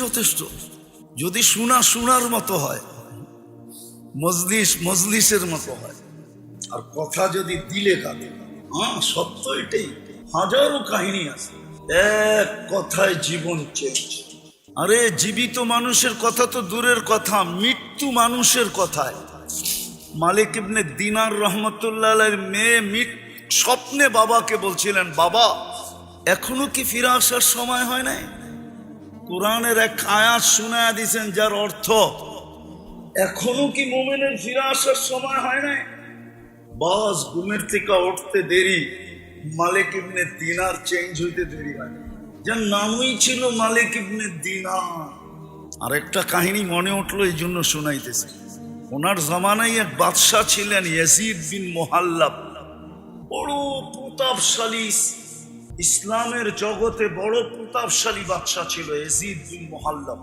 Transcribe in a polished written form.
যথেষ্ট। যদি শোনার মতো হয়, মজলিসের মতো হয়, আর কথা যদি দিলে কাঁদে, সত্য এটাই। হাজারো কাহিনী আছে, এক কথায় জীবন চেঞ্জ। আরে জীবিত মানুষের কথা তো দূরের কথা, মৃত্যু মানুষের কথায়। মালিক ইবনে দিনার রহমতুল্লাহ আলাইহির মেয়ে স্বপ্নে বাবাকে বলছিলেন, বাবা এখনো কি ফিরে আসার সময় হয় নাই? কোরআনের এক আয়াত শোনায়া দিয়েছেন যার অর্থ এখনো কি মুমিনের ফিরে আসার সময় হয় নাই? বাস ঘুমের থেকে উঠতে দেরি, মালিক ইবনে দিনার চেঞ্জ হইতে দেরি হয়। যার নামই ছিল মালিক ইবনে দিনার। আর একটা কাহিনী মনে উঠলো, এই জন্য শোনাইতেছে। ওনার জামানায় এক বাদশাহ ছিলেন ইয়াজিদ বিন মুহাল্লাব, বড় প্রতাপশালী, ইসলামের জগতে বড় প্রতাপশালী বাদশাহ ছিল ইয়াজিদ বিন মুহাল্লাব।